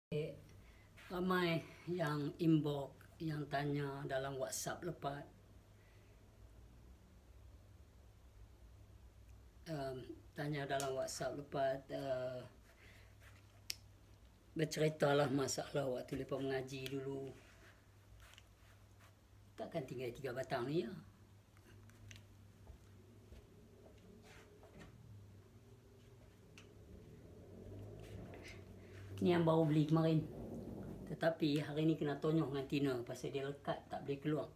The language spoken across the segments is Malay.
Ramai yang inbox, yang tanya dalam WhatsApp lepas. Tanya dalam WhatsApp lepas, berceritalah masalah waktu lepas mengaji dulu. Takkan tinggal 3 batang ni ya. Ni yang baru beli kemarin. Tetapi hari ni kena tonyok dengan Tina pasal dia lekat tak boleh keluar.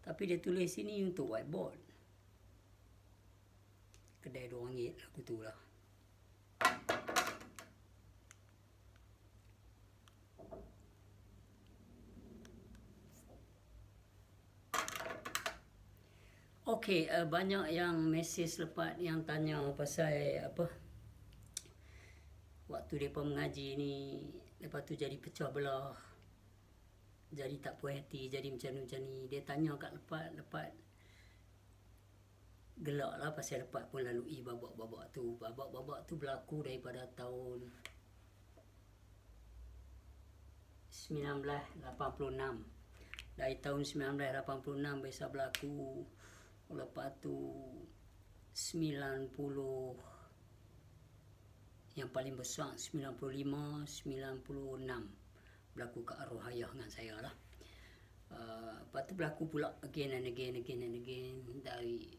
Tapi dia tulis sini untuk whiteboard. Kedai RM2 lagu tu lah. Okey, banyak yang mesej lepas yang tanya pasal apa, waktu mereka mengaji ni, lepas tu jadi pecah belah, jadi tak puas hati, jadi macam ni. Dia tanya kat lepas gelak lah pasal lepas pun lalui babak-babak tu. Babak-babak tu berlaku daripada tahun 1986. Dari tahun 1986 biasa berlaku. Lepas tu 90, yang paling besar 95, 96 berlaku ke Arwahayah dengan saya lah. Lepas tu berlaku pula again and again. Dari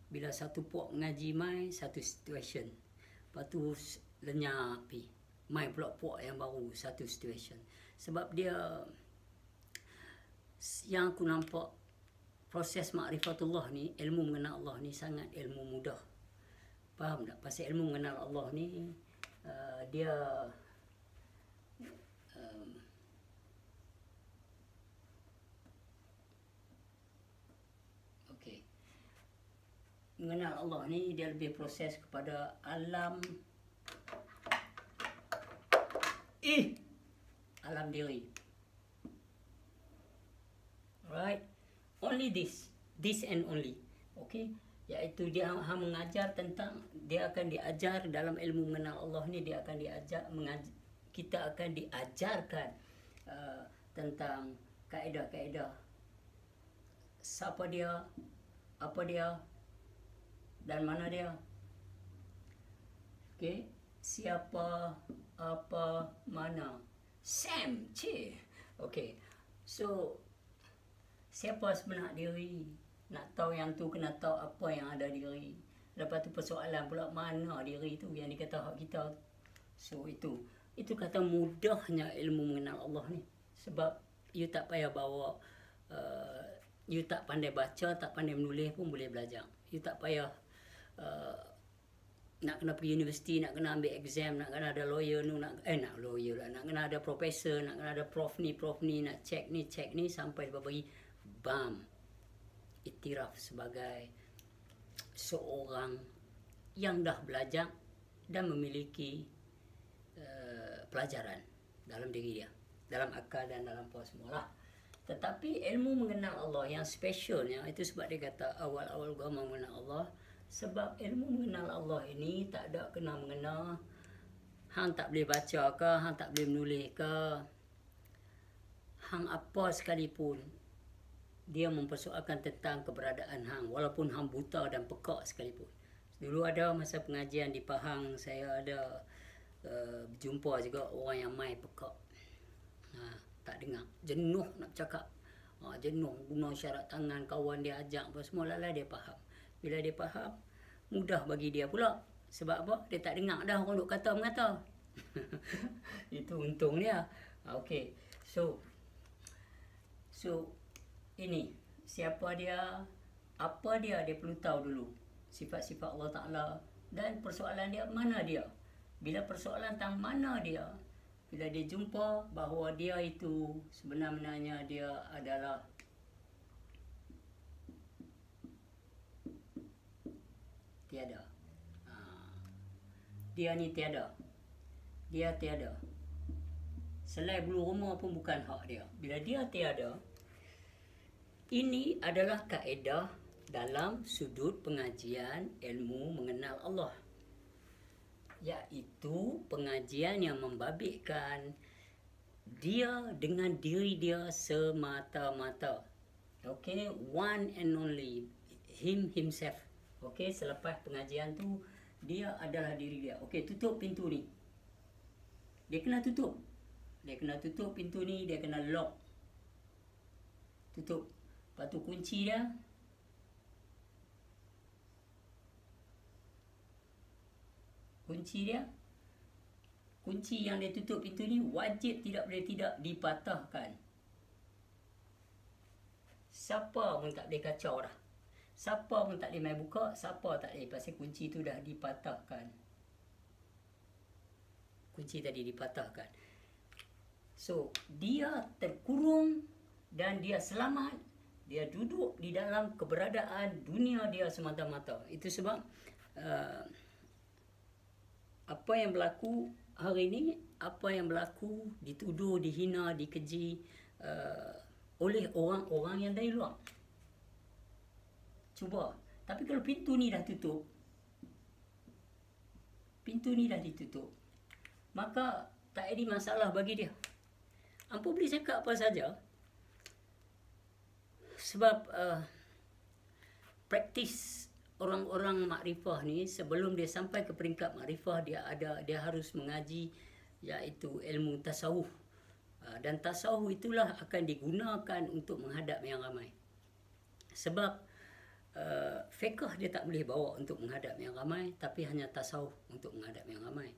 bila satu puak mengaji mai, satu situation. Lepas tu lenyap pi. Mai pula puak yang baru, satu situation. Sebab dia, yang aku nampak, proses ma'rifatullah ni, ilmu mengenal Allah ni sangat ilmu mudah. Faham tak? Pasal ilmu mengenal Allah ni, dia mengenal Allah ni dia lebih proses kepada alam alam diri. Right? Only this and only. Okay? Iaitu dia mengajar tentang, dia akan diajar dalam ilmu mengenal Allah ni, dia akan diajar, kita akan diajarkan tentang kaedah-kaedah siapa dia, apa dia, dan mana dia. Okay? Siapa, apa, mana. Sam, cik. Okay. So, siapa sebenar diri? Nak tahu yang tu, kena tahu apa yang ada diri. Lepas tu persoalan pula, mana diri tu yang dikata hak kita. So, itu kata mudahnya ilmu mengenal Allah ni. Sebab you tak payah bawa, you tak pandai baca, tak pandai menulis pun boleh belajar. You tak payah nak kena pergi universiti, nak kena ambil exam, nak kena ada lawyer, nak kena ada profesor, nak kena ada prof ni, nak check ni sampai bagi bam, iktiraf sebagai seorang yang dah belajar dan memiliki pelajaran dalam diri dia, dalam akal dan dalam apa semualah. Tetapi ilmu mengenal Allah yang specialnya itu sebab dia kata awal-awal agama mengenal Allah. Sebab ilmu mengenal Allah ini tak ada kena mengena hang tak boleh baca ke, hang tak boleh menulis ke, hang apa sekalipun. Dia mempersoalkan tentang keberadaan hang walaupun hang buta dan pekak sekalipun. Dulu ada masa pengajian di Pahang, saya ada berjumpa juga orang yang mai pekak. Tak dengar, jenuh nak cakap. Jenuh guna syarat tangan, kawan dia ajak apa semua lah dia faham. Bila dia faham, mudah bagi dia pula. Sebab apa? Dia tak dengar dah orang duk kata-mengata. Itu untung dia. Okey. So ini siapa dia, apa dia perlu tahu dulu. Sifat-sifat Allah Ta'ala dan persoalan dia mana dia. Bila persoalan tentang mana dia, bila dia jumpa bahawa dia itu sebenarnya dia adalah tiada. Dia ni tiada. Dia tiada. Selai bulu roma pun bukan hak dia. Bila dia tiada, ini adalah kaedah dalam sudut pengajian ilmu mengenal Allah. Iaitu pengajian yang membabitkan dia dengan diri dia semata-mata. Okay, one and only himself. Okay, selepas pengajian tu dia adalah diri dia. Okay, tutup pintu ni. Dia kena tutup. Dia kena tutup pintu ni, dia kena lock. Tutup. Lepas tu kunci dia. Kunci yang dia tutup pintu ni wajib tidak boleh tidak dipatahkan. Siapa pun tak boleh kacau dah. Siapa pun tak boleh main buka, siapa tak boleh, pasal kunci tu dah dipatahkan. Kunci tadi dipatahkan. So, dia terkurung dan dia selamat. Dia duduk di dalam keberadaan dunia dia semata-mata. Itu sebab apa yang berlaku hari ini, apa yang berlaku, dituduh, dihina, dikeji oleh orang-orang yang dari luar. Cuba. Tapi kalau pintu ni dah tutup, maka tak ada masalah bagi dia. Hampa boleh cakap apa saja. Sebab praktis orang-orang makrifah ni, sebelum dia sampai ke peringkat makrifah, dia harus mengaji iaitu ilmu tasawuf. Dan tasawuf itulah akan digunakan untuk menghadap yang ramai. Sebab fiqh dia tak boleh bawa untuk menghadap yang ramai, tapi hanya tasawuf untuk menghadap yang ramai.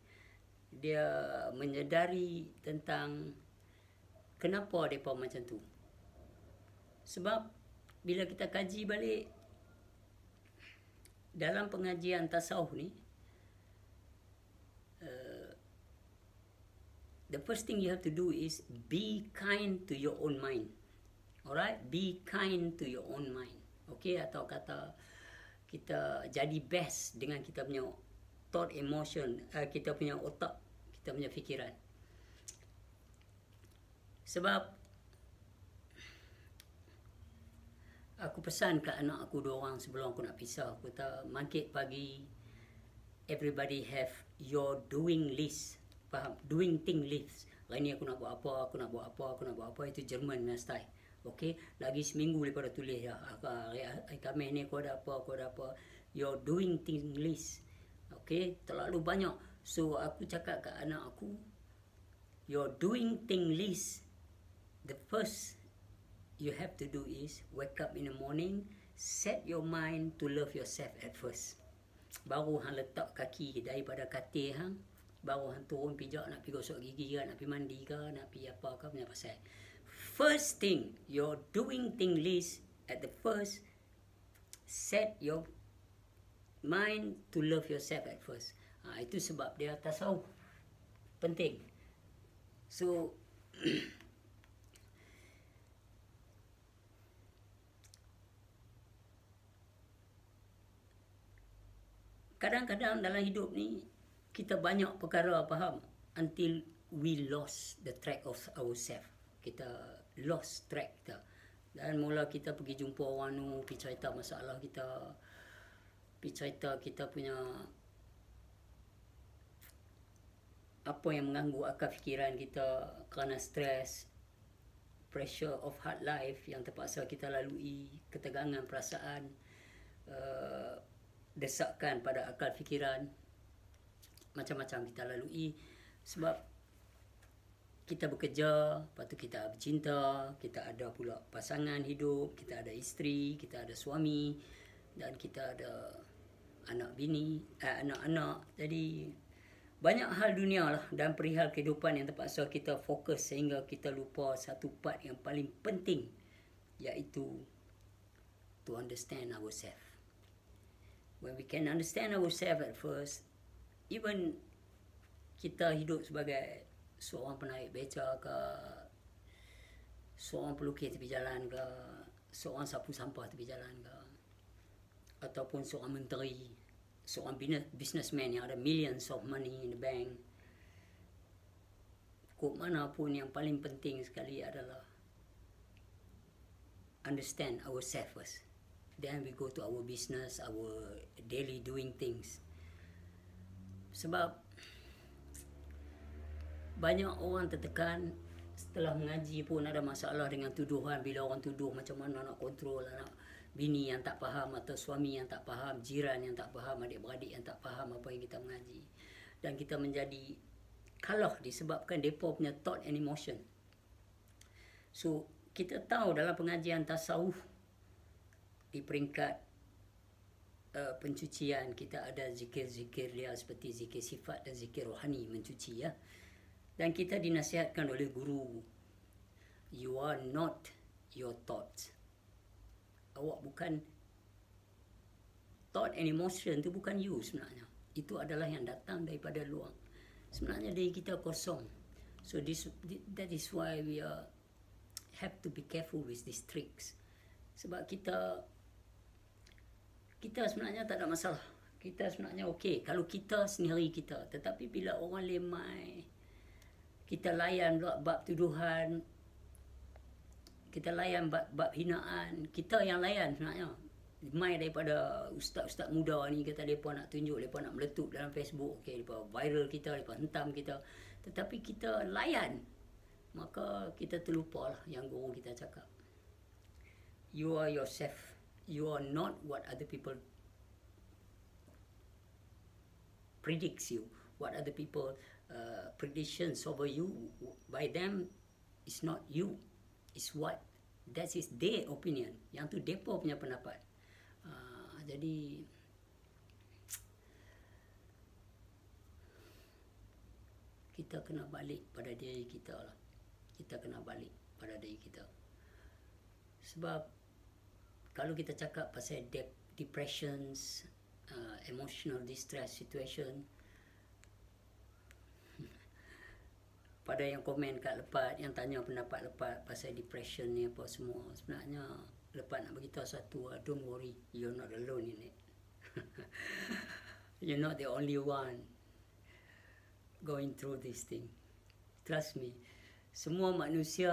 Dia menyedari tentang kenapa mereka macam tu. Sebab bila kita kaji balik dalam pengajian tasawuf ni, the first thing you have to do is be kind to your own mind. Alright? Be kind to your own mind. Okay? Atau kata kita jadi best dengan kita punya thought, emotion, kita punya otak, kita punya fikiran. Sebab aku pesan ke anak aku 2 orang sebelum aku nak pisah. Aku kata, mangkit pagi, everybody have your doing list. Faham? Doing thing list. Hari ni aku nak buat apa, aku nak buat apa. Itu Jerman punya style. Okay? Lagi seminggu lepas dah tulis dah. Hari Khamis ni aku ada apa. Your doing thing list. Okay? Terlalu banyak. So, aku cakap ke anak aku, your doing thing list, the first you have to do is wake up in the morning, set your mind to love yourself at first. Baru hang letak kaki daripada katil hang, baru hang turun pijak, nak pergi gosok gigi ke, nak pergi mandi ke, nak pergi apa ke, punya pasal. First thing, your doing thing list at the first, set your mind to love yourself at first. Itu sebab dia tasawuf. Penting. So, kadang-kadang dalam hidup ni, kita banyak perkara faham until we lost the track of ourselves. Kita lost track kita. Dan mula kita pergi jumpa orang tu, pergi cerita masalah kita, pergi cerita kita punya apa yang mengganggu akal fikiran kita kerana stres, pressure of hard life yang terpaksa kita lalui, ketegangan perasaan, desakan pada akal fikiran, macam-macam kita lalui. Sebab kita bekerja, lepas tu kita bercinta, kita ada pula pasangan hidup, kita ada isteri, kita ada suami, dan kita ada anak bini, anak-anak. Jadi banyak hal dunia lah dan perihal kehidupan yang terpaksa kita fokus sehingga kita lupa satu part yang paling penting, iaitu to understand ourselves. When we can understand ourselves at first, even kita hidup sebagai seorang penarik beca ke, seorang pelukis tepi jalan ke, seorang sapu sampah tepi jalan ke, ataupun seorang menteri, seorang businessman yang ada millions of money in the bank, kok mana pun yang paling penting sekali adalah understand ourselves first. Then we go to our business, our daily doing things. Sebab banyak orang tertekan setelah mengaji pun ada masalah dengan tuduhan. Bila orang tuduh macam mana nak kontrol anak bini yang tak faham, atau suami yang tak faham, jiran yang tak faham, adik-beradik yang tak faham apa yang kita mengaji. Dan kita menjadi kalah disebabkan mereka punya thought and emotion. So kita tahu dalam pengajian tasawuf di peringkat pencucian kita ada zikir-zikir dia seperti zikir sifat dan zikir rohani mencuci ya. Dan kita dinasihatkan oleh guru, you are not your thoughts. Awak bukan, thought and emotion tu bukan you sebenarnya. Itu adalah yang datang daripada luar. Sebenarnya diri kita kosong. So that is why we have to be careful with these tricks. Sebab kita sebenarnya tak ada masalah. Kita sebenarnya okey kalau kita sendiri kita. Tetapi bila orang lemai, kita layan bab tuduhan, kita layan bab hinaan, kita yang layan sebenarnya. Mai daripada ustaz-ustaz muda ni kata mereka nak tunjuk, mereka nak meletup dalam Facebook, okey, mereka viral kita, mereka hentam kita. Tetapi kita layan, maka kita terlupalah yang guru kita cakap. You are yourself. You are not what other people predicts you. What other people predictions over you by them is not you. It's what that is their opinion. Yang tu depa punya pendapat. Jadi kita kena balik pada diri kita lah. Kita kena balik pada diri kita. Sebab kalau kita cakap pasal depressions, emotional distress situation, pada yang komen kat Lepat, yang tanya pendapat Lepat pasal depression ni apa semua, sebenarnya Lepat nak beritahu satu, don't worry, you're not alone in it. You're not the only one going through this thing. Trust me, semua manusia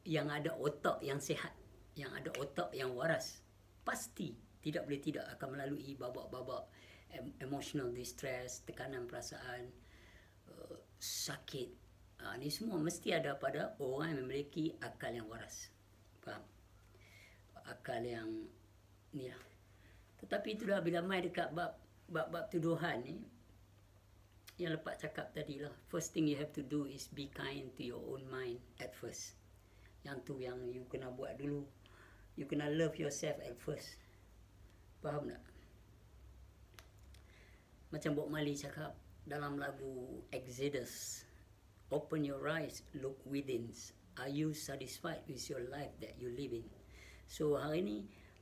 yang ada otak yang sihat, yang ada otak yang waras, pasti tidak boleh tidak akan melalui babak-babak emotional distress, tekanan perasaan, sakit. Ni semua mesti ada pada orang yang memiliki akal yang waras. Faham? Akal yang ni lah. Tetapi itulah bila mai dekat bab tuduhan ni, yang Lepas cakap tadi lah, first thing you have to do is be kind to your own mind at first. Yang tu yang you kena buat dulu. You kena love yourself at first. Faham tak? Macam Bob Marley cakap dalam lagu Exodus, open your eyes, look within. Are you satisfied with your life that you live in? So hari ni,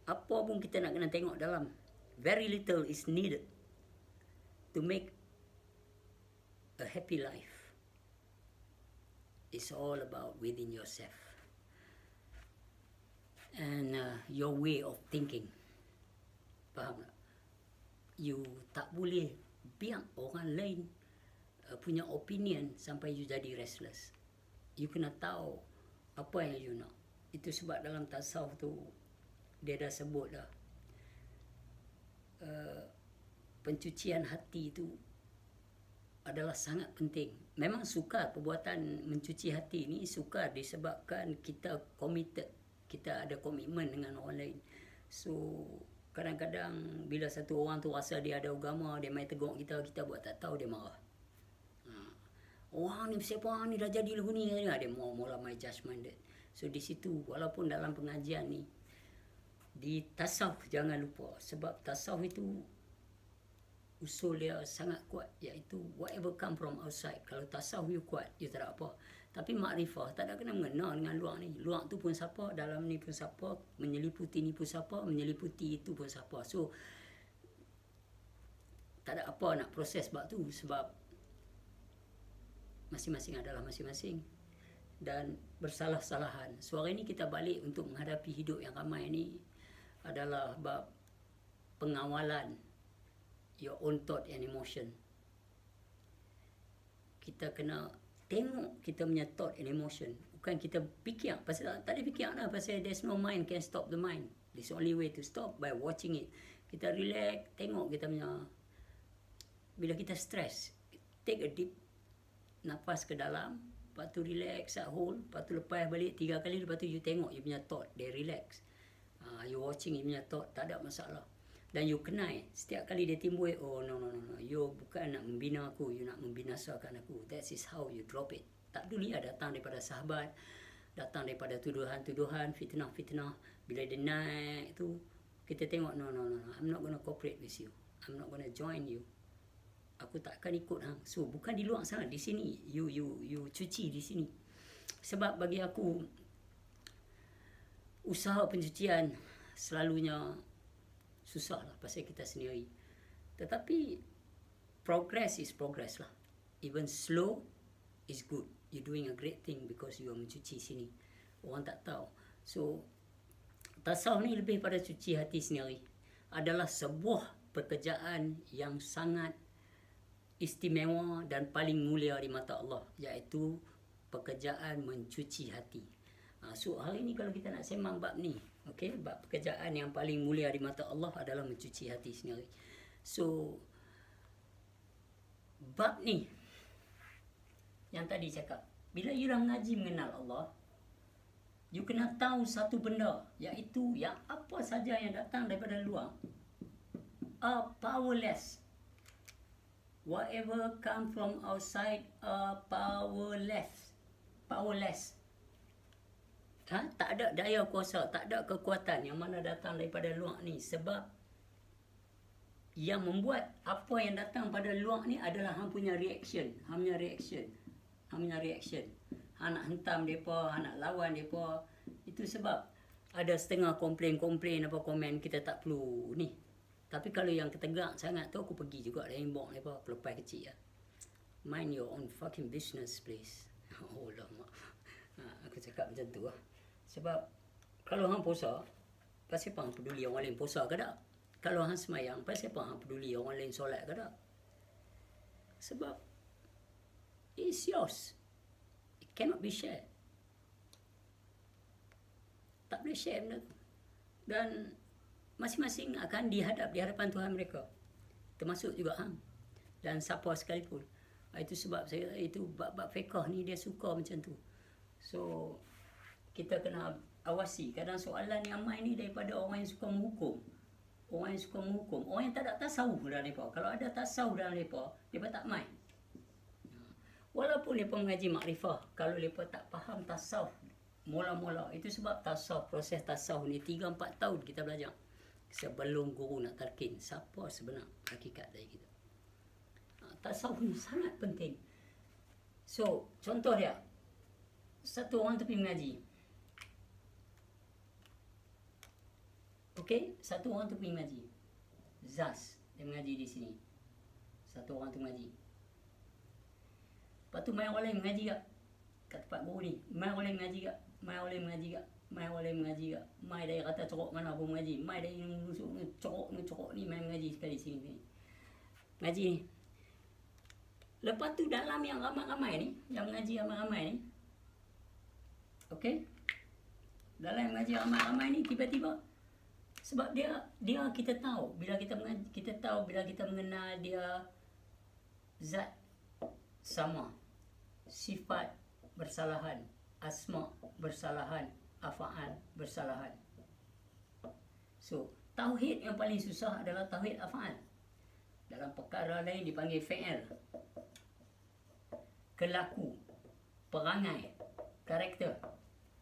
apa pun kita nak kena tengok dalam, very little is needed to make a happy life. It's all about within yourself. And your way of thinking. Faham tak? You tak boleh biar orang lain punya opinion sampai you jadi restless. You kena tahu apa yang you nak. Itu sebab dalam tasawuf tu dia dah sebut dah, pencucian hati tu adalah sangat penting. Memang sukar perbuatan mencuci hati ni, sukar disebabkan kita committed, kita ada komitmen dengan orang lain. So kadang-kadang bila satu orang tu rasa dia ada agama, dia main tegur kita buat tak tahu, dia marah. Orang ni siapa ni dah jadi lagu ni, dia mula main judgmented. So di situ walaupun dalam pengajian ni, di tasawuf jangan lupa, sebab tasawuf itu usul dia sangat kuat, iaitu whatever come from outside. Kalau tasawuf you kuat, you tak ada apa. Tapi makrifah tak ada kena mengena dengan luar ni. Luar tu pun siapa, dalam ni pun siapa, menyeliputi ni pun siapa, menyeliputi itu pun siapa. So tak ada apa nak proses bab tu, sebab masing-masing adalah masing-masing dan bersalah-salahan. So hari ni kita balik untuk menghadapi hidup yang ramai ni adalah bab pengawalan your own thought and emotion. Kita kena tengok kita punya thought and emotion. Bukan kita fikir. Pasal tak ada fikir lah. Pasal there's no mind can stop the mind. This only way to stop by watching it. Kita relax, tengok kita punya. Bila kita stress, take a deep nafas ke dalam, lepas tu relax, hold, lepas tu lepas balik 3 kali, lepas tu you tengok you punya thought, they relax. You watching you punya thought, tak ada masalah. Dan you kenal, setiap kali dia timbul, oh no, you bukan nak membina aku, you nak membinasakan aku. That is how you drop it. Tak peduli datang daripada sahabat, datang daripada tuduhan-tuduhan, fitnah-fitnah. Bila dia naik tu, kita tengok, no, I'm not gonna cooperate with you. I'm not gonna join you. Aku tak akan ikut hang. So bukan di luar sana, di sini you cuci di sini. Sebab bagi aku usaha pencucian selalunya susah lah pasal kita sendiri. Tetapi progress is progress lah. Even slow is good. You're doing a great thing because you are mencuci sini. Orang tak tahu. So tasawuf ni lebih pada cuci hati sendiri. Adalah sebuah pekerjaan yang sangat istimewa dan paling mulia di mata Allah, iaitu pekerjaan mencuci hati. So hari ni kalau kita nak sembang bab ni, okey, bab pekerjaan yang paling mulia di mata Allah adalah mencuci hati sendiri. So bab ni yang tadi cakap, bila you dah mengaji mengenal Allah, you kena tahu satu benda, iaitu yang apa saja yang datang daripada luar are powerless. Whatever come from outside are powerless. Tak ada daya kuasa, tak ada kekuatan yang mana datang daripada luar ni. Sebab yang membuat apa yang datang pada luar ni adalah hang punya reaction. Hang punya reaction. Hang nak hentam mereka, hang nak lawan mereka. Itu sebab ada setengah komplain apa komen kita tak perlu ni. Tapi kalau yang ketegak sangat tu, aku pergi juga dari inbox mereka, pelepas kecil lah. Mind your own fucking business, please. Oh lama. Aku cakap macam tu lah. Sebab kalau hang puasa, pasal apa hang peduli orang lain puasa ke tak? Kalau hang semayang, pasal apa hang peduli orang lain solat ke tak? Sebab it's yours. It cannot be shared. Tak boleh share benda tu. Dan masing-masing akan dihadap di hadapan Tuhan mereka. Termasuk juga hang. Dan siapa sekalipun. Itu sebab saya itu bab-bab fiqh ni dia suka macam tu. So kita kena awasi. Kadang soalan yang mai ni daripada orang yang suka menghukum. Orang yang tak ada tasawuf dalam mereka. Kalau ada tasawuf dalam mereka, mereka tak mai. Walaupun mereka mengaji makrifah, kalau mereka tak faham tasawuf mula-mula, itu sebab tasawuf, proses tasawuf ni 3-4 tahun kita belajar. Sebelum guru nak talqin siapa sebenar hakikat dari kita. Tasawuf ni sangat penting. So, contoh dia, satu orang tu pergi mengaji. Okey, satu orang tu pergi mengaji. Zaz, dia mengaji di sini. Satu orang tu mengaji. Lepas tu mai orang lain mengaji tak? Kat tempat guru ni, mai orang lain mengaji tak? Mai orang lain mengaji tak? Mai dari kata corok mana pun mengaji. Mai dari nusuk corok ni mai mengaji sekali sini. Mengaji ni. Lepas tu dalam yang ramai-ramai ni, yang mengaji ramai-ramai ni, okey? Dalam yang mengaji ramai-ramai ni, tiba-tiba sebab dia kita tahu bila kita mengaji, kita tahu bila kita mengenal dia zat sama, sifat bersalahan, asma bersalahan, af'al bersalahan. So, tauhid yang paling susah adalah tauhid af'al. Dalam perkara lain dipanggil fi'il. Kelaku, perangai, karakter.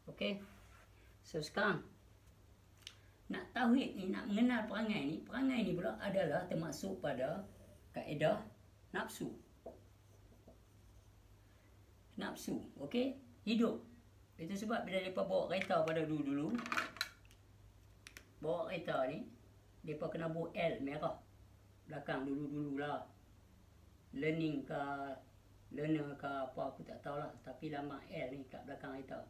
Okey? So sekarang nak tauhid ni, nak mengenal perangai ni pula adalah termasuk pada kaedah nafsu. Nafsu, okey? Hidup. Itu sebab bila mereka bawa kereta pada dulu-dulu, bawa kereta ni, mereka kena bawa L merah. Belakang dulu-dululah. Learner ke apa, aku tak tahulah. Tapi lama L ni kat belakang kereta.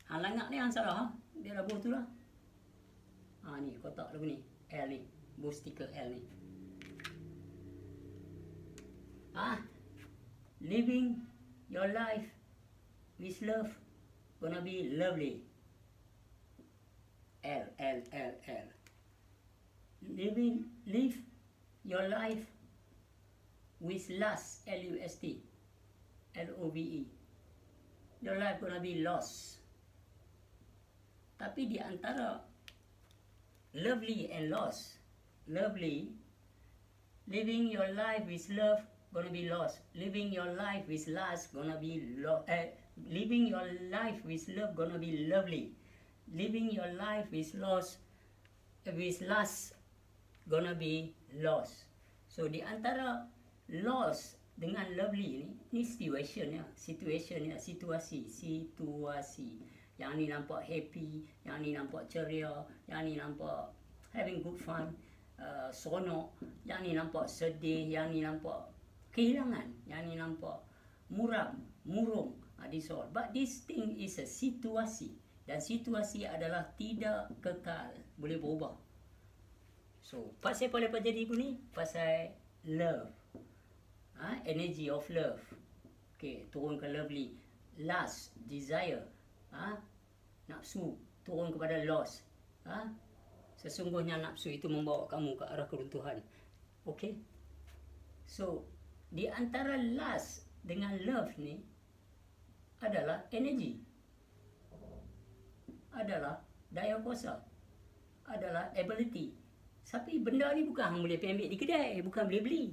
Hang langak ni hang salah. Dia dah bawa tu lah. Ni kotak lagu ni. L ni. Bawa stiker L ni. Living your life with love gonna be lovely. L. Live your life with lust, L-U-S-T, L-O-V-E. Your life gonna be lost. Tapi di antara lovely and lost, lovely, living your life with love gonna be lost. Living your life with lust gonna be living your life with love gonna be lovely. Living your life with lust gonna be lost. So di antara lost dengan lovely ni situasi. Yang ni nampak happy, yang ni nampak ceria, yang ni nampak having good fun, seronok, yang ni nampak sedih, yang ni nampak kehilangan, yang ni nampak muram, murung, this all. But this thing is a situasi, dan situasi adalah tidak kekal, boleh berubah. So, pasal apa lepas jadi pun ni? Pasal love. Energy of love. Okay, turun ke lovely. Lust, desire. Nafsu, turun kepada loss. Sesungguhnya nafsu itu membawa kamu ke arah keruntuhan. Okay. So, di antara lust dengan love ni adalah energy. Adalah daya kuasa. Adalah ability. Tapi benda ni bukan hang boleh ambil di kedai, bukan boleh beli.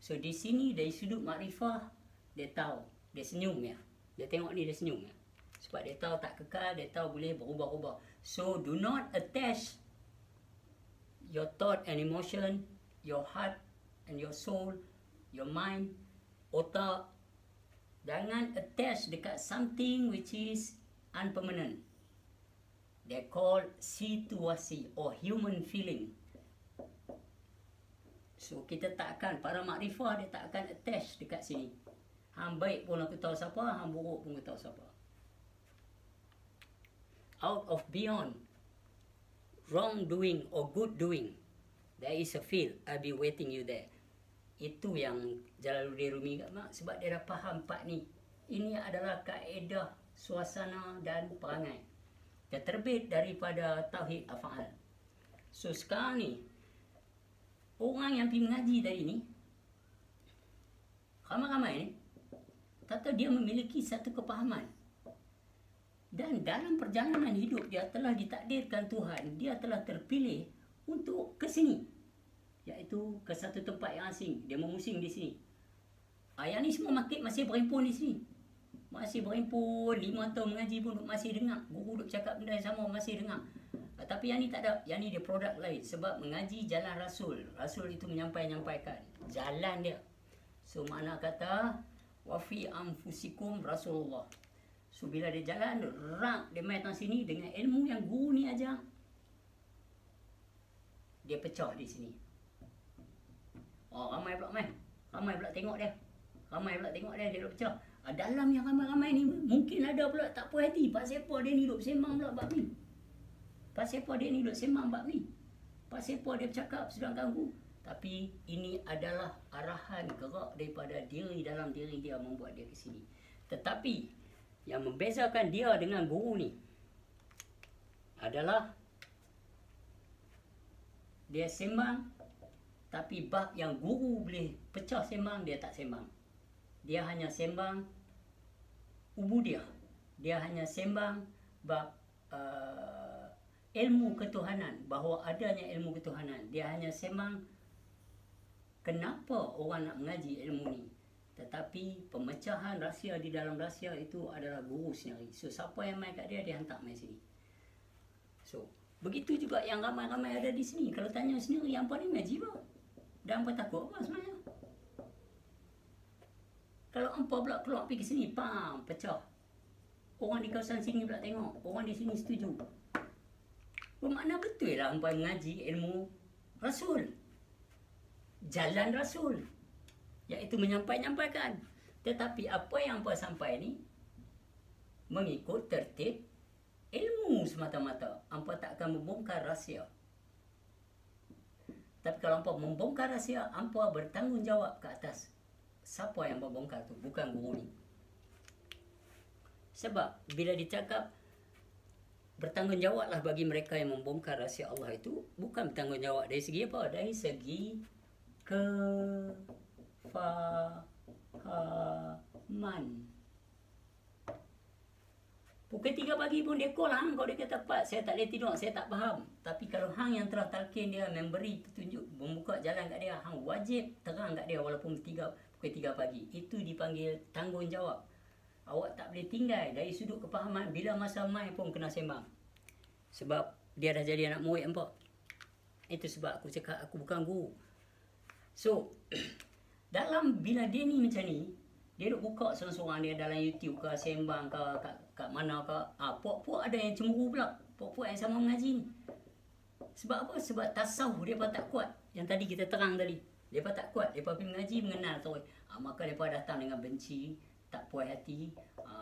So di sini dari sudut makrifah, dia tahu, dia senyum ya. Dia tengok ni, dia senyum ya. Sebab dia tahu tak kekal, dia tahu boleh berubah-ubah. So do not attach your thought and emotion, your heart and your soul, your mind, otak. Jangan attach dekat something which is unpermanent. They call situasi or human feeling. So kita tak akan, para makrifah dia tak akan attach dekat sini. Hang baik pun aku tahu siapa, hang buruk pun aku tahu siapa. Out of beyond wrongdoing or good doing, there is a field, I'll be waiting you there. Itu yang Jalaluddin Rumi kat mak, sebab dia dah faham part ni. Ini adalah kaedah suasana dan perangai. Dia terbit daripada Tauhid Af'al. So sekarang ni, orang yang pergi mengaji tadi ni, ramai-ramai ni, kata dia memiliki satu kepahaman. Dan dalam perjalanan hidup dia telah ditakdirkan Tuhan, dia telah terpilih untuk ke sini. Iaitu ke satu tempat yang asing. Dia memusing di sini. Yang ni semua masih berhimpun di sini. Masih berhimpun, 5 tahun mengaji pun masih dengar. Guru duk cakap benda yang sama, masih dengar. Tapi yang ni tak ada. Yang ni dia produk lain. Sebab mengaji jalan Rasul. Rasul itu menyampaikan jalan dia. So makna kata, wafi anfusikum Rasulullah. So bila dia jalan, dia main datang sini dengan ilmu yang guru ni ajar. Dia pecah di sini. Ramai pula main. Ramai pula tengok dia. Dia duk pecah. Dalam yang ramai-ramai ni, mungkin ada pula tak puas hati. Pasal apa dia ni duk sembang pula bab ni? Pasal apa dia ni duk sembang bab ni? Pasal apa dia bercakap sedang ganggu? Tapi ini adalah arahan gerak daripada diri dalam diri dia membuat dia ke sini. Tetapi yang membezakan dia dengan guru ni adalah dia sembang, tapi bab yang guru boleh pecah sembang, dia tak sembang. Dia hanya sembang ubudiyah. Dia hanya sembang bab ilmu ketuhanan, bahawa adanya ilmu ketuhanan. Dia hanya sembang kenapa orang nak mengaji ilmu ni. Tetapi pemecahan rahsia di dalam rahsia itu adalah guru sendiri. So siapa yang main kat dia, dia hantar main sini. So begitu juga yang ramai-ramai ada di sini. Kalau tanya sendiri, yang apa ni mengaji apa? Dan apa takut apa sebenarnya? Kalau hampa pula keluar pergi ke sini, pecah. Orang di kawasan sini pula tengok, orang di sini setuju. Bermakna betul lah hampa mengaji ilmu Rasul. Jalan Rasul. Iaitu menyampaikan. Tetapi apa yang hampa sampai ni, mengikut tertib ilmu semata-mata. Hampa tak akan membongkar rahsia. Tapi kalau hampa membongkar rahsia, hampa bertanggungjawab ke atas. Siapa yang membongkar tu? Bukan guru ni. Sebab bila dicakap bertanggungjawablah bagi mereka yang membongkar rahsia Allah itu, bukan bertanggungjawab dari segi apa? Dari segi Fahaman. Pukul 3 pagi pun dia call hang, kalau dia kata Pak, saya tak boleh tidur, saya tak faham. Tapi kalau hang yang telah talqin dia, memberi petunjuk, membuka jalan kat dia, hang wajib terang kat dia walaupun pukul 3 pagi. Itu dipanggil tanggungjawab. Awak tak boleh tinggal dari sudut kepahaman, bila masa mai pun kena sembang. Sebab dia dah jadi anak murid hampa. Itu sebab aku cakap aku bukan guru. So, dalam bila dia ni macam ni, dia duk buka seorang-seorang dia dalam YouTube ke, sembang ke, kat mana ke. Puak-puak ada yang cemburu pula. Puak-puak yang sama mengaji ni. Sebab apa? Sebab tasawuf mereka tak kuat. Yang tadi kita terang tadi. Mereka tak kuat. Mereka pergi mengaji, mengenal terus. Maka mereka datang dengan benci, tak puas hati.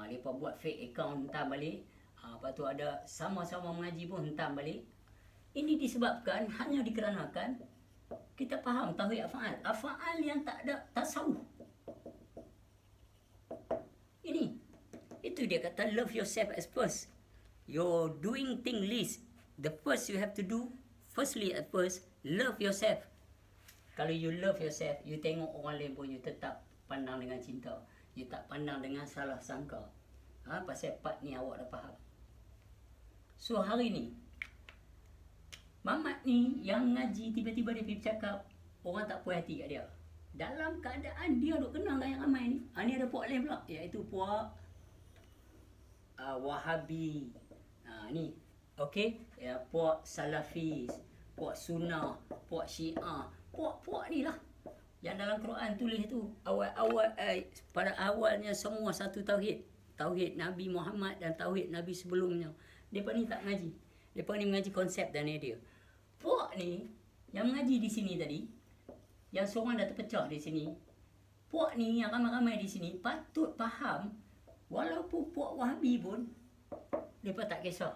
Mereka buat fake account, hentam balik. Lepas tu ada sama-sama mengaji pun hentam balik. Ini disebabkan hanya dikarenakan kita faham tauhid af'al. Af'al yang tak ada tasawuf. Ini. Itu dia kata love yourself as first. You're doing thing list. The first you have to do, firstly at first, love yourself. Kalau you love yourself, you tengok orang lain pun, you tetap pandang dengan cinta. You tak pandang dengan salah sangka. Pasal part ni awak dah faham. So hari ni, Mamat ni yang ngaji, tiba-tiba dia pergi bercakap, orang tak puas hati kat dia. Dalam keadaan dia duk kenal dengan yang ramai ni. Ni ada puak lain pula, iaitu puak Wahabi. Ni, okey, ya, puak Salafis, puak Sunnah, puak Syiah. Puak-puak ni lah yang dalam Quran tulis tu awal-awal pada awalnya semua satu tauhid. Tauhid Nabi Muhammad dan tauhid Nabi sebelumnya. Depa ni tak mengaji. Depa ni mengaji konsep dan idea. Puak ni yang mengaji di sini tadi, yang seorang dah terpecah di sini. Puak ni yang ramai-ramai di sini patut faham, walaupun puak Wahabi pun depa tak kisah.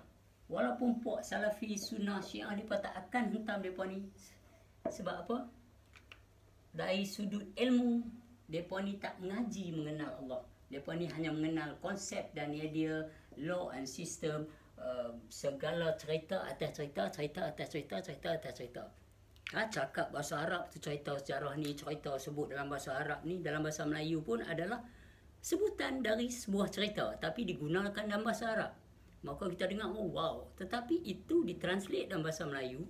Walaupun puak Salafi, Sunnah, Syiah, depa tak akan hentam depa ni. Sebab apa? Dari sudut ilmu, mereka ni tak mengaji mengenal Allah. Mereka ni hanya mengenal konsep dan idea, law and system, segala cerita atas cerita, cerita atas cerita, cerita atas cerita. Cakap bahasa Arab tu cerita sejarah ni, cerita sebut dalam bahasa Arab ni, dalam bahasa Melayu pun adalah sebutan dari sebuah cerita, tapi digunakan dalam bahasa Arab. Maka kita dengar, oh wow. Tetapi itu ditranslate dalam bahasa Melayu.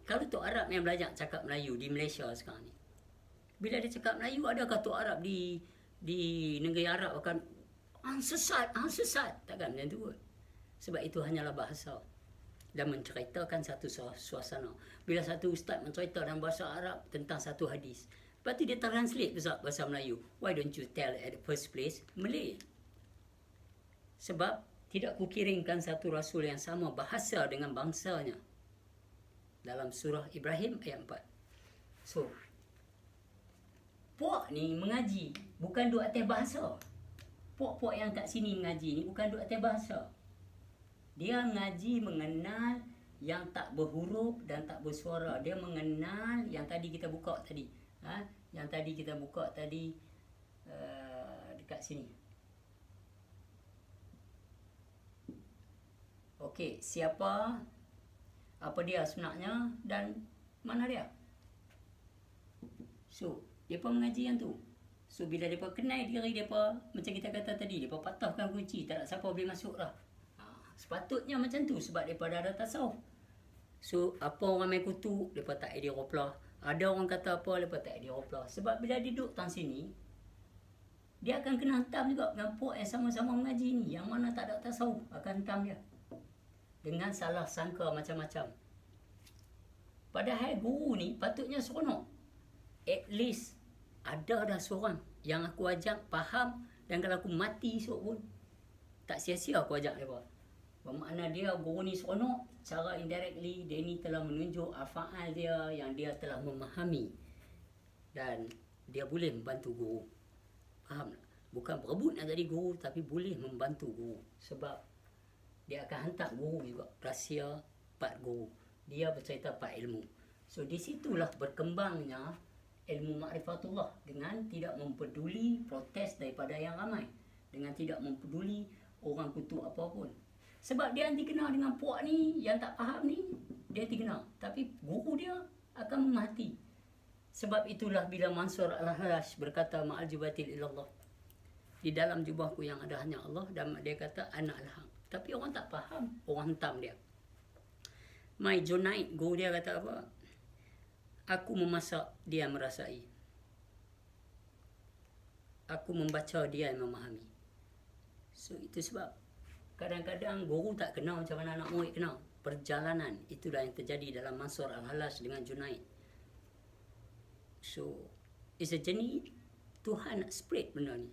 Kalau Tok Arab yang belajar cakap Melayu di Malaysia sekarang ni, bila dia cakap Melayu, adakah Tok Arab di negeri Arab akan sesat? Takkan macam tu kot. Sebab itu hanyalah bahasa dan menceritakan satu suasana. Bila satu ustaz mencerita dalam bahasa Arab tentang satu hadis, lepas tu dia translate bahasa Melayu. Why don't you tell at the first place Malay? Sebab tidak kukirimkan satu rasul yang sama bahasa dengan bangsanya. Dalam surah Ibrahim ayat 4. So, puak ni mengaji bukan duk atas bahasa. Puak-puak yang kat sini mengaji ni bukan duk atas bahasa. Dia mengaji mengenal yang tak berhuruf dan tak bersuara. Dia mengenal yang tadi kita buka tadi. Yang tadi kita buka tadi dekat sini. Okey, siapa, apa dia sebenarnya dan mana dia. So, mereka mengaji yang tu. So, bila mereka kenal diri mereka, macam kita kata tadi, mereka patahkan kunci, tak ada siapa boleh masuk lah. Sepatutnya macam tu sebab mereka dah ada tasawuf. So, apa orang main kutuk, mereka tak ada roplah. Ada orang kata apa, mereka tak ada roplah. Sebab bila dia duduk tang sini, dia akan kena hentam juga dengan puak yang sama-sama mengaji ni. Yang mana tak ada tasawuf, akan hentam dia. Dengan salah sangka macam-macam. Padahal guru ni patutnya seronok. At least ada dah seorang yang aku ajak faham, dan kalau aku mati esok pun tak sia-sia aku ajak mereka. Bermakna dia guru ni seronok, secara indirectly dia ni telah menunjuk afa'al dia yang dia telah memahami. Dan dia boleh membantu guru. Faham tak? Bukan berebut nak jadi guru, tapi boleh membantu guru. Sebab dia akan hantar guru juga. Rahsia part guru. Dia bercerita part ilmu. So di situlah berkembangnya ilmu ma'rifatullah. Dengan tidak mempeduli protes daripada yang ramai. Dengan tidak mempeduli orang kutuk apapun. Sebab dia nanti kenal dengan puak ni yang tak faham ni, dia nanti kenal. Tapi guru dia akan memahati. Sebab itulah bila Mansur Al-Halash berkata ma'al jubatil ilallah, di dalam jubahku yang ada hanya Allah, dan dia kata ana al-haq. Tapi orang tak faham, orang hentam dia. My Junaid, guru dia kata apa? Aku memasak, dia merasai. Aku membaca, dia memahami. So itu sebab kadang-kadang guru tak kenal macam mana anak murid kenal. Perjalanan, itulah yang terjadi dalam Mansur Al-Halash dengan Junaid. So, it's a journey. Tuhan nak spread benda ni.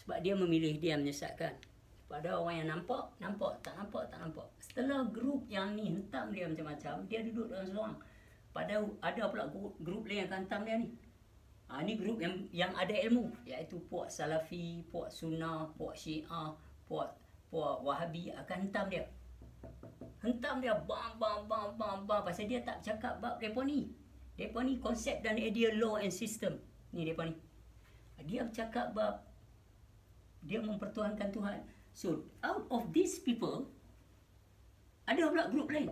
Sebab dia memilih, dia menyesatkan. Pada orang yang nampak, nampak. Tak nampak, tak nampak. Setelah grup yang ni hentam dia macam-macam, dia duduk dalam seorang. Pada ada pula grup lain yang akan hentam dia ni. Ni grup yang ada ilmu, iaitu puak Salafi, puak Sunnah, puak Syiah, puak Wahabi akan hentam dia. Hentam dia bam. Pasal dia tak cakap bab mereka ni. Mereka ni konsep dan idea law and system. Ni mereka ni. Dia bercakap bab dia mempertuhankan Tuhan. So, out of these people, ada pula grup lain.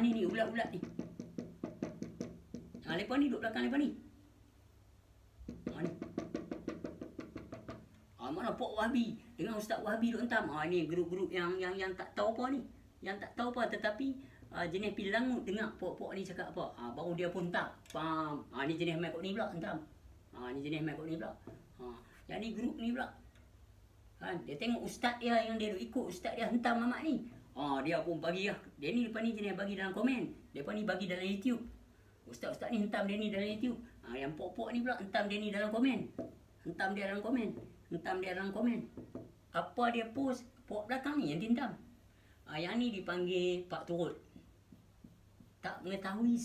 Ni ulat-ulat ni. Mereka ni duduk belakang mereka ni. Ni. Mana Pok Wahabi dengan Ustaz Wahabi duk hentam. Ni grup-grup yang tak tahu apa ni. Yang tak tahu apa, tetapi jenis pilangut dengar Pok ni cakap apa. Baru dia pun tak faham. Ni jenis Mekok ni pula hentam. Ni jenis Mekok ni pula. Yang ni grup ni pula. Dia tengok ustaz dia yang dia duk ikut, ustaz dia hentam mamak ni. Dia pun bagi lah. Dia ni lepas ni jenis bagi dalam komen. Lepas ni bagi dalam YouTube. Ustaz-ustaz ni hentam dia ni dalam YouTube. Yang Pok ni pula hentam dia ni dalam komen. Hentam dia dalam komen. Apa dia post, Pok belakang ni yang dendam. Yang ni dipanggil Pak Turut. Tak mengetahui.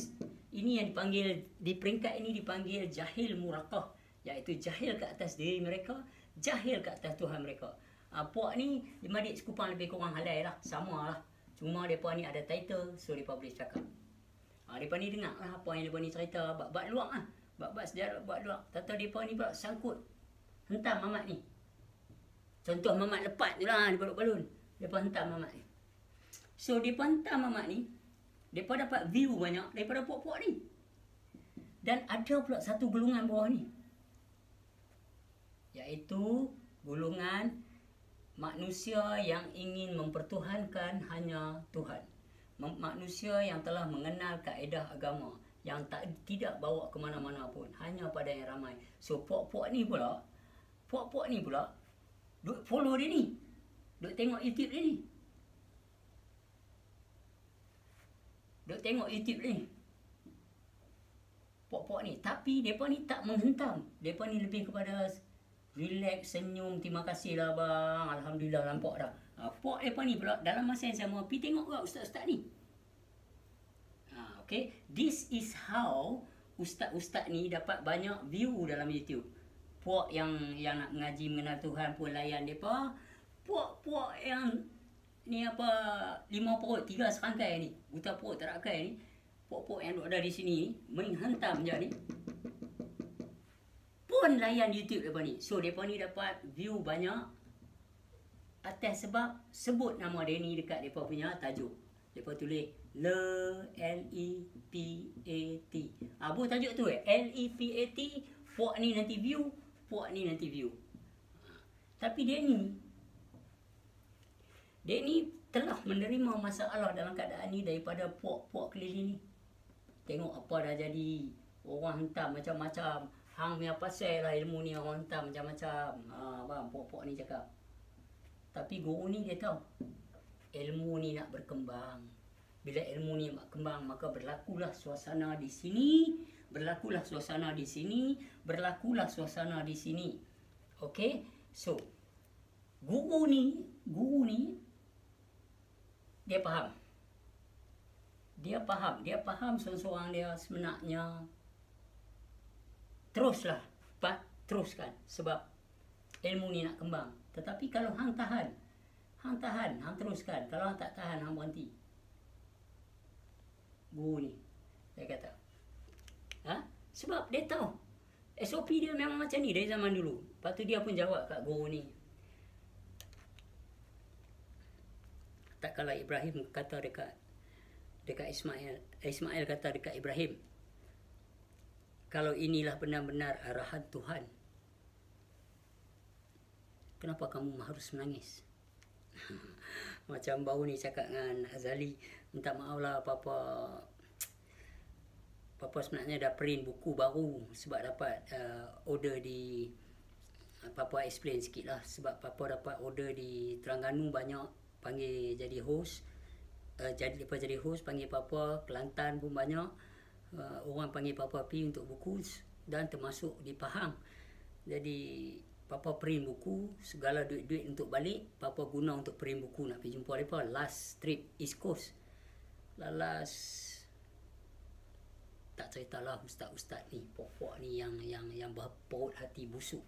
Ini yang dipanggil, di peringkat ini dipanggil jahil murakah. Iaitu jahil ke atas diri mereka, jahil ke atas Tuhan mereka. Puak ni, adik sekupang lebih kurang halal lah. Sama lah. Cuma mereka ni ada title, so mereka boleh cakap. Mereka ni dengar lah apa yang mereka ni cerita. Bab luak lah. Bab sejarah, bab luak. Tata mereka ni pula sangkut. Hentam mamat ni. Contoh mamat lepat je lah di balon-balon. Mereka hentam mamat ni. So, mereka hentam mamat ni. Mereka dapat view banyak daripada puak-puak ni. Dan ada pula satu golongan bawah ni. Iaitu golongan manusia yang ingin mempertuhankan hanya Tuhan. Manusia yang telah mengenal kaedah agama, yang tidak bawa ke mana-mana pun, hanya pada yang ramai. So puak-puak ni pula duk follow dia ni, duk tengok YouTube dia ni, puak-puak ni. Tapi mereka ni tak menghentam. Mereka ni lebih kepada relax, senyum, terima kasih lah bang, alhamdulillah nampak dah. Puak mereka ni pula dalam masa yang sama pergi tengok ke ustaz-ustaz ni. Okay, this is how ustaz-ustaz ni dapat banyak view dalam YouTube. Puak yang nak mengaji mengenal Tuhan pun layan mereka. Puak yang ni apa, 5 perut 3 serangkai ni, buta perut terakai ni, puak-puak yang ada di sini menghentam je ni, pun layan YouTube mereka ni. So mereka ni dapat view banyak atas sebab sebut nama dia ni dekat mereka punya tajuk. Mereka tulis L-E-P-A-T. Apa tajuk tu L-E-P-A-T. Puak ni nanti view, puak ni nanti view. Tapi dia ni telah menerima masalah dalam keadaan ni daripada puak-puak keliling ni. Tengok apa dah jadi. Orang hentam macam-macam. Hang punya pasal lah ilmu ni, orang hentam macam-macam. Bang, puak-puak ni cakap. Tapi guru ni dia tahu ilmu ni nak berkembang. Bila ilmu ni nak berkembang, maka berlakulah suasana di sini, berlakulah suasana di sini, berlakulah suasana di sini. Okey? So, guru ni dia faham. Dia faham seorang-seorang dia sebenarnya. Teruskan sebab ilmu ni nak kembang. Tetapi kalau hang tahan, hang teruskan. Kalau hang tak tahan, hang berhenti. Guru ni, saya kata. Sebab dia tahu SOP dia memang macam ni dari zaman dulu. Lepas tu dia pun jawab kat guru ni. Tak kala Ibrahim kata dekat Ismail kata dekat Ibrahim, kalau inilah benar-benar arahan Tuhan, kenapa kamu harus menangis? Macam baru ni cakap dengan Azali, minta maaf lah Papa sebenarnya dah print buku baru sebab dapat order di Papa explain sikit lah. Sebab Papa dapat order di Terengganu banyak, panggil jadi host. Jadi host panggil Papa, Kelantan pun banyak. Orang panggil Papa pergi untuk buku dan termasuk di Pahang. Jadi Papa print buku, segala duit-duit untuk balik Papa guna untuk print buku nak pergi jumpa mereka. Last trip East Coast. Last tak ceritalah ustaz-ustaz ni, pokok ni yang berpaut hati busuk,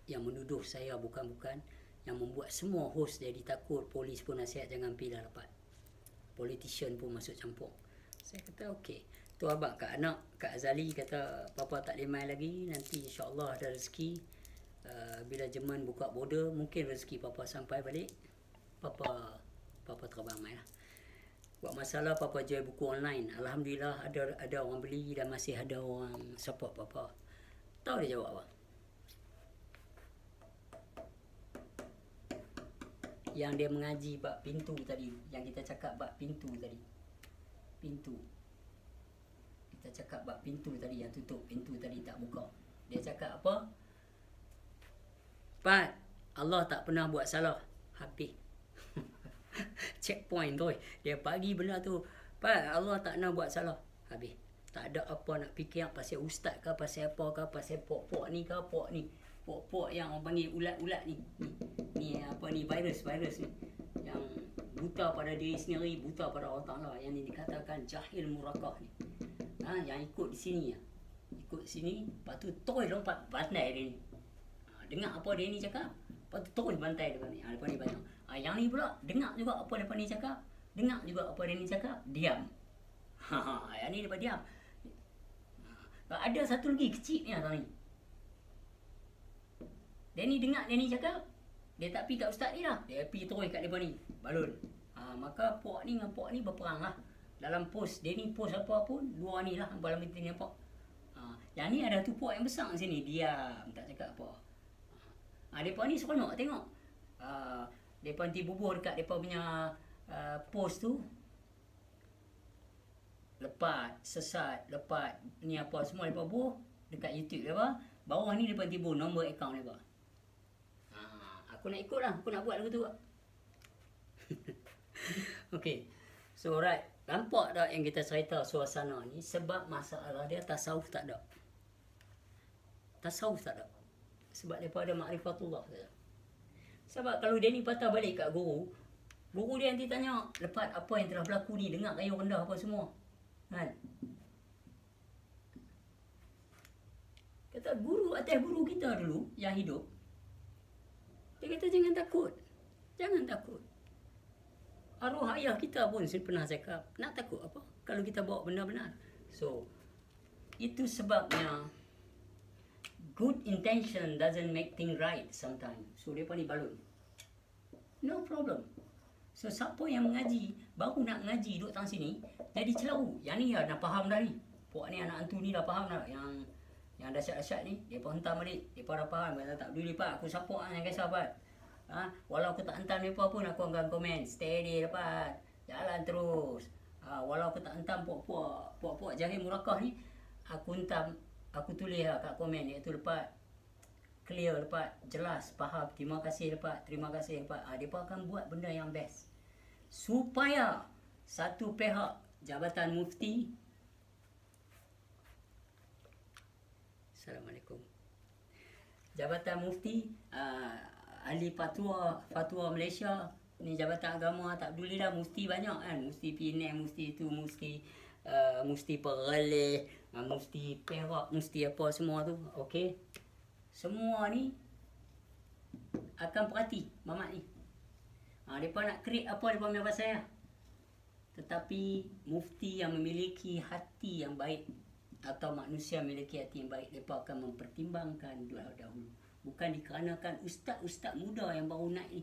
yang menuduh saya bukan-bukan, yang membuat semua host jadi takut. Polis pun nasihat jangan pergi dah dapat. Politician pun masuk campur. Saya kata okey. Tu abang kat anak, Kak Azali kata Papa tak boleh main lagi, nanti insya-Allah ada rezeki. Bila Jerman buka border, mungkin rezeki Papa sampai balik. Papa terbang main lah. Buat masalah Papa jual buku online. Alhamdulillah ada orang beli dan masih ada orang support Papa. Tahu dia jawab apa? Yang dia mengaji bab pintu tadi, yang kita cakap bab pintu tadi. Pintu. Kita cakap bab pintu tadi yang tutup, pintu tadi tak buka. Dia cakap apa? Pat, Allah tak pernah buat salah. Habis. Checkpoint tu. Dia bagi benda tu. Pak, Allah tak nak buat salah. Habis. Tak ada apa nak fikir pasal ustaz ke, pasal apa ke, pasal pok-pok ni ke, pok ni. Pok-pok yang orang panggil ulat-ulat ni. Ni apa ni, virus ni. Yang buta pada diri sendiri, buta pada Allah Ta'ala. Yang ni dikatakan jahil murakah ni. Yang ikut di sini ya. Ikut sini, lepas tu toy lompat bantai dia ni. Dengar apa dia ni cakap, lepas tu toy bantai depan ni. Depan ni banyak. Yang ni pula dengar juga apa depan ni cakap, dengar juga apa dia ni cakap, diam. Yang ni depan diam. Ada satu lagi kecil ni tadi. Dia ni dengar dia ni cakap, dia tak pergi kat ustaz ni lah, dia pergi terus kat depan ni, balon. Maka pok ni dengan pok ni berperang lah. Dalam post, dia ni post apa pun, dua ni lah dalam meeting ni pok. Yang ni ada tu pok yang besar sini, diam, tak cakap apa. Depa ni seronok tengok. Depa nanti bubuh dekat depa punya post tu. Lepas, sesat, lepas ni apa semua depa bubuh dekat YouTube depa. Bawah ni depa nanti bubuh nombor akaun depa. Aku nak ikut lah, aku nak buat lagu tu. Okay. So right, nampak tak yang kita cerita suasana ni sebab masalah dia tasawuf tak ada. Tasawuf tak ada. Sebab mereka ada ma'rifatullah saja. Sebab kalau dia ni patah balik kat guru dia nanti tanya, lepas apa yang telah berlaku ni, dengar kayu rendah apa semua. Kan? Kata guru atas guru kita dulu yang hidup. Dia kata jangan takut. Jangan takut. Arwah ayah kita pun pernah cakap, nak takut apa? Kalau kita bawa benar-benar. So, itu sebabnya good intention doesn't make things right sometimes. So, dia ni balon. No problem. So, siapa yang mengaji, baru nak mengaji duduk tang sini, jadi celau. Yang ni dah faham dah ni. Puak ni anak hantu ni dah faham dah. Yang dahsyat-dahsyat ni, dia pun hentam balik. Dia dah faham. Kata tak peduli pak, aku support yang kisah pak. Walau aku tak hentam mereka pun, aku akan komen. Steady dapat. Jalan terus. Walau aku tak hentam puak-puak jahil murakah ni, aku hentam. Aku tulis lah kat komen, iaitu lepas clear, lepas jelas, faham, terima kasih lepas, terima kasih lepas. Mereka akan buat benda yang best. Supaya satu pihak, Jabatan Mufti, Assalamualaikum. Jabatan Mufti, ahli fatwa Malaysia, ni Jabatan Agama, tak peduli dah, mufti banyak kan. Mufti Penang, mufti itu, mufti Perlis, mufti Perak, mufti apa semua tu. Okey. Semua ni akan perhati mamat ni. Mereka nak create apa mereka punya pasal lah. Tetapi mufti yang memiliki hati yang baik, atau manusia memiliki hati yang baik, mereka akan mempertimbangkan dahulu. Bukan dikarenakan ustaz-ustaz muda yang baru naik ni.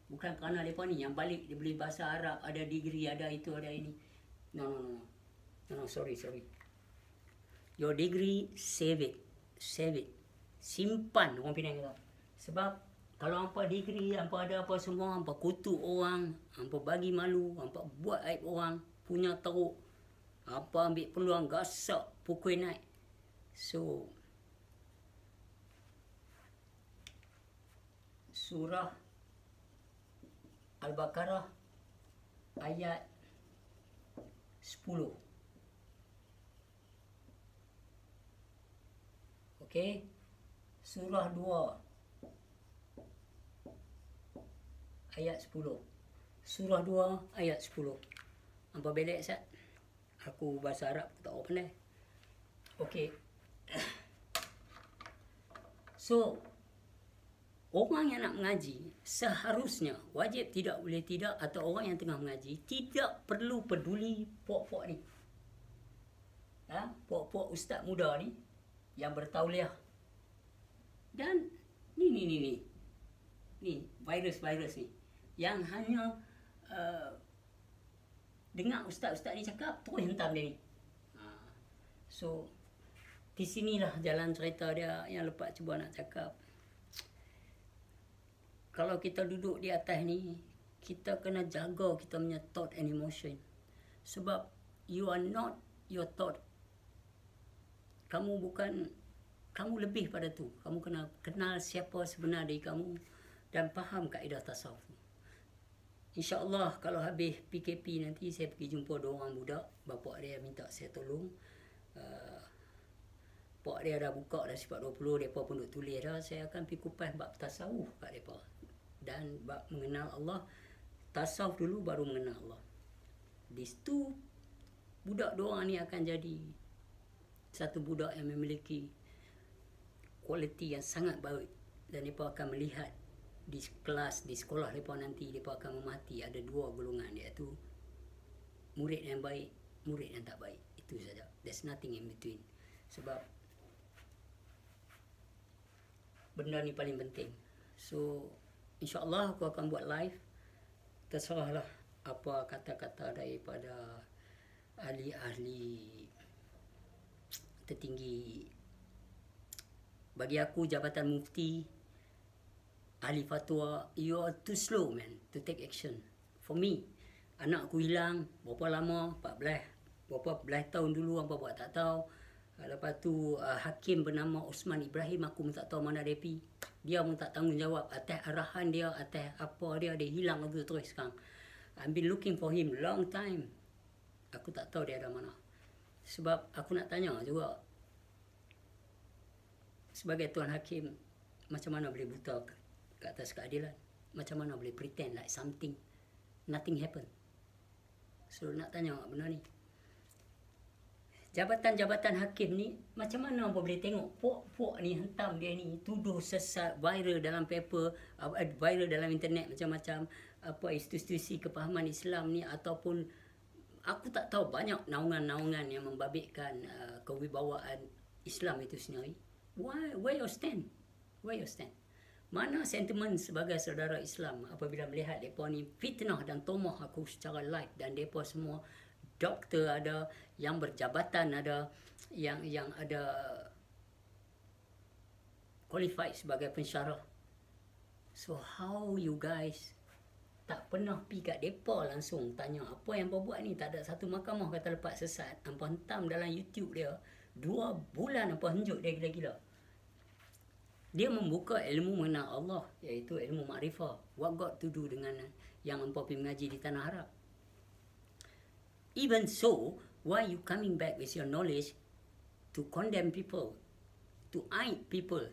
Bukan kerana mereka ni yang balik, dia boleh bahasa Arab, ada degree, ada itu, ada ini. No, sorry. Your degree, save it. Save it. Simpan orang Penang kata. Sebab kalau hampa degree, hampa ada apa semua, hampa kutuk orang, hampa bagi malu, hampa buat aib orang, punya teruk, hampa ambil peluang gasak, pukul naik. So, surah Al-Baqarah ayat 10. Okey. Surah 2 ayat 10. Surah 2 ayat 10. Hampa belek Ustaz? Aku bahasa Arab aku tak apa pandai. Okey. So, orang yang nak mengaji seharusnya wajib tidak boleh tidak, atau orang yang tengah mengaji tidak perlu peduli puak-puak ni. Puak-puak ustaz muda ni yang bertauliah. Dan ni virus-virus ni yang hanya dengar ustaz-ustaz ni cakap terus hentam dia ni. So di sinilah jalan cerita dia yang lepas cuba nak cakap. Kalau kita duduk di atas ni, kita kena jaga kita punya thought and emotion. Sebab you are not your thought. Kamu lebih pada tu. Kamu kena kenal siapa sebenar diri kamu dan faham kaedah tasawuf. InsyaAllah kalau habis PKP nanti saya pergi jumpa dua orang budak. Bapak dia minta saya tolong. Pak dia dah buka dah sifat 20, mereka pun duk tulis dah. Saya akan pergi kupas bab tasawuf kat mereka. Dan bab mengenal Allah. Tasawuf dulu baru mengenal Allah. Di situ budak dua orang ni akan jadi satu budak yang memiliki kualiti yang sangat baik. Dan mereka akan melihat di kelas, di sekolah mereka nanti, mereka akan memahati ada dua golongan, iaitu murid yang baik, murid yang tak baik. Itu saja. There's nothing in between. Sebab benda ni paling penting. So InsyaAllah aku akan buat live. Terserahlah apa kata-kata daripada ahli-ahli tertinggi. Bagi aku jabatan mufti, ahli fatwa, you are too slow man to take action. For me, anak aku hilang berapa lama, 14 berapa belas tahun dulu, apa buat tak tahu. Lepas tu hakim bernama Osman Ibrahim, aku pun tak tahu mana dia pergi. Dia pun tak tanggungjawab atas arahan dia, atas apa dia hilang tu terus sekarang. I've been looking for him long time. Aku tak tahu dia ada mana. Sebab aku nak tanya juga, sebagai tuan hakim, macam mana boleh buta ke atas keadilan? Macam mana boleh pretend like something, nothing happen? So nak tanya benda ni. Jabatan-jabatan hakim ni, macam mana apa boleh tengok puak-puak ni hentam dia ni, tuduh sesat, viral dalam paper, viral dalam internet, macam-macam apa institusi kepahaman Islam ni, ataupun aku tak tahu banyak naungan-naungan yang membabitkan kewibawaan Islam itu sendiri. Where you stand? Where you stand? Mana sentimen sebagai saudara Islam apabila melihat mereka ni fitnah dan tomah aku secara live, dan mereka semua doktor ada, yang berjabatan ada, yang ada qualified sebagai pensyarah. So how you guys tak pernah pergi kat mereka langsung tanya apa yang mereka buat ni? Tak ada satu mahkamah kata lepas sesat. Hampa hentam dalam YouTube dia 2 bulan, hampa henjuk dia gila-gila. Dia membuka ilmu mengenal Allah, iaitu ilmu makrifah. What got to do dengan yang hampa pergi mengaji di Tanah Arab? Even so, why you coming back with your knowledge to condemn people, to aib people?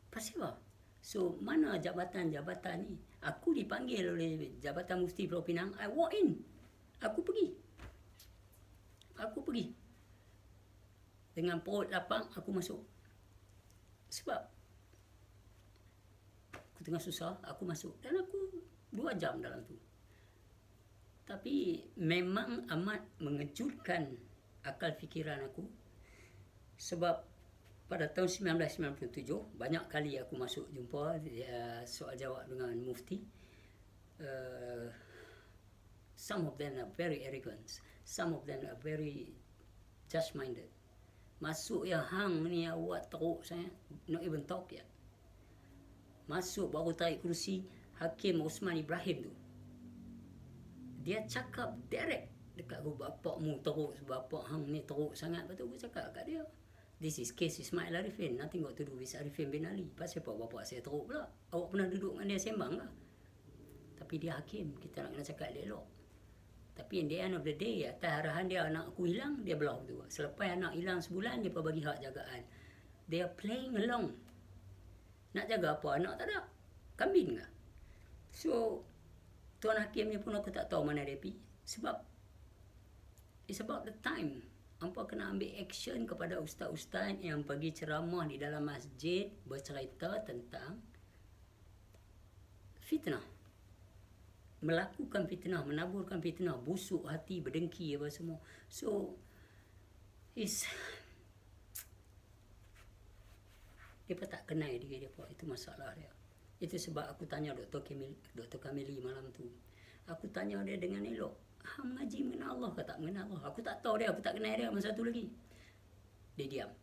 Pasal apa? So, mana jabatan-jabatan ni? Aku dipanggil oleh Jabatan Mufti Pulau Pinang, I walk in. Aku pergi. Dengan perut lapang, aku masuk. Sebab aku tengah susah, aku masuk. Dan aku 2 jam dalam tu. Tapi memang amat mengejutkan akal fikiran aku. Sebab pada tahun 1997, banyak kali aku masuk jumpa soal jawab dengan mufti. Some of them are very arrogant. Some of them are very just-minded. Masuk ya hang ni awak teruk saya. Not even talk yet. Masuk baru tarik kerusi Hakim Osman Ibrahim tu. Dia cakap direct dekat aku, bapakmu teruk, bapak hang ni teruk sangat. Betul aku cakap kat dia. This is case Ismail Arifin. Nothing got to do with Arifin bin Ali. Pasal apa bapak saya teruk pula? Awak pernah duduk dengan dia sembang lah. Tapi dia hakim. Kita nak kena cakap dia elok. Tapi in the end of the day, atas arahan dia anak aku hilang, dia belah tu. Selepas anak hilang sebulan, dia bagi hak jagaan. They are playing along. Nak jaga apa? Anak tak ada. Kambing ke? So, Tuan Hakim ni pun aku tak tahu mana dia pergi. Sebab, it's about the time. Hampa kena ambil action kepada ustaz-ustaz yang pergi ceramah di dalam masjid bercerita tentang fitnah. Melakukan fitnah, menaburkan fitnah, busuk hati, berdengki apa semua. So, dia pun tak kenal diri dia pun. Itu masalah dia. Itu sebab aku tanya Dr. Kamili malam tu. Aku tanya dia dengan elok. Hang mengaji mengenal Allah ke tak mengenal Allah? Aku tak tahu dia, aku tak kenal dia. Masa satu lagi. Dia diam.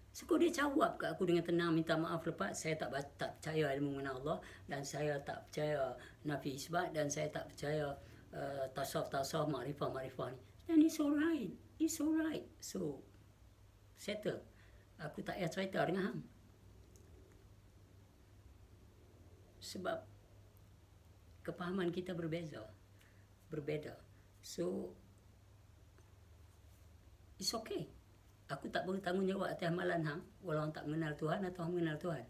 So dia jawab kat aku dengan tenang, minta maaf lepas saya tak percaya ilmu mengenal Allah, dan saya tak percaya nafi isbat, dan saya tak percaya tasawuf, makrifah ni. Dan it's alright. It's alright. So, settle. Aku tak payah cerita dengan hang. Sebab kepahaman kita berbeza. So, it's okay. Aku tak bertanggungjawab atas amalan hang, walau hang tak mengenal Tuhan atau hang mengenal Tuhan.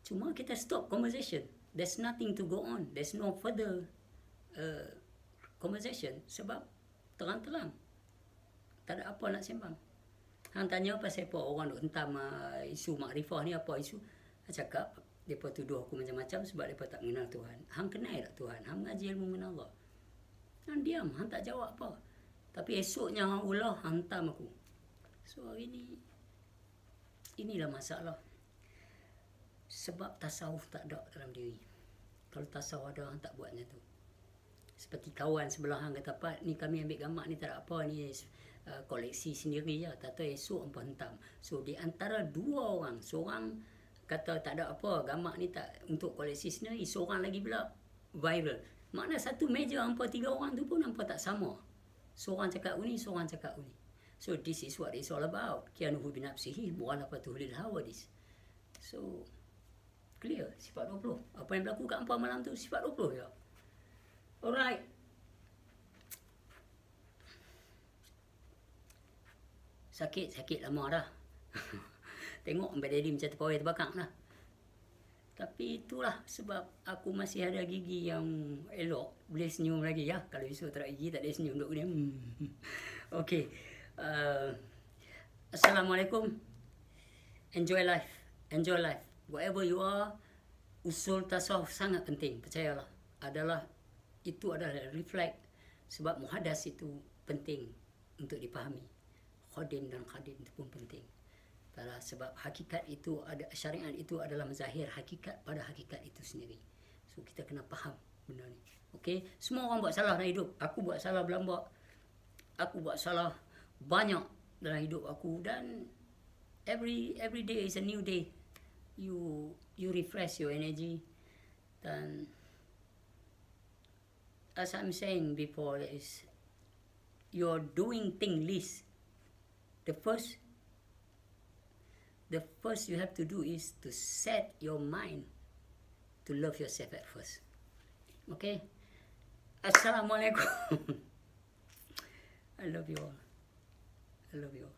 Cuma kita stop conversation. There's nothing to go on. There's no further conversation. Sebab terang-terang tak ada apa nak sembang. Hang tanya pasal apa orang duk hentam isu makrifah ni, apa isu? Hang cakap, mereka tuduh aku macam-macam sebab mereka tak mengenal Tuhan. Hang kenal tak Tuhan? Hang mengaji ilmu mengenal Allah. Hang diam, hang tak jawab apa. Tapi esoknya hang ulah hantam aku. So inilah masalah. Sebab tasawuf tak ada dalam diri. Kalau tasawuf ada, hang tak buat macam tu. Seperti kawan sebelah hang kata, Pak, ni kami ambil gambar ni tak ada apa, ni koleksi sendiri je. Tak tahu esok hampa hentam. So di antara dua orang, seorang kata tak ada apa, gambar ni tak untuk koleksi sendiri, seorang lagi pula viral. Makna satu meja hampa 3 orang tu pun hampa tak sama. Seorang cakap ni, seorang cakap ni. So this is what it's all about. Kianuhu binafsihi mu'alafatuhu lil hawadis. So clear, sifat 20. Apa yang berlaku kat hampa malam tu sifat 20 je. Alright. Sakit lama dah. Tengok Mbak Daddy macam terpawai terbakang lah. Tapi itulah sebab aku masih ada gigi yang elok. Boleh senyum lagi ya. Kalau esok tak ada gigi, tak boleh senyum. Duduk diam. Okay. Assalamualaikum. Enjoy life. Enjoy life. Whatever you are, usul tasawuf sangat penting. Percayalah. Itu adalah reflect. Sebab muhadas itu penting untuk dipahami. Khadim dan khadim itu pun penting. Sebab hakikat itu ada, syariat itu adalah mazahir hakikat pada hakikat itu sendiri. So kita kena faham benda ni. Okey, semua orang buat salah dalam hidup. Aku buat salah berlambak. Aku buat salah banyak dalam hidup aku, dan every day is a new day. You refresh your energy, dan as I'm saying before, is you're doing thing list. The first you have to do is to set your mind to love yourself at first. Okay? Assalamualaikum. I love you all. I love you all.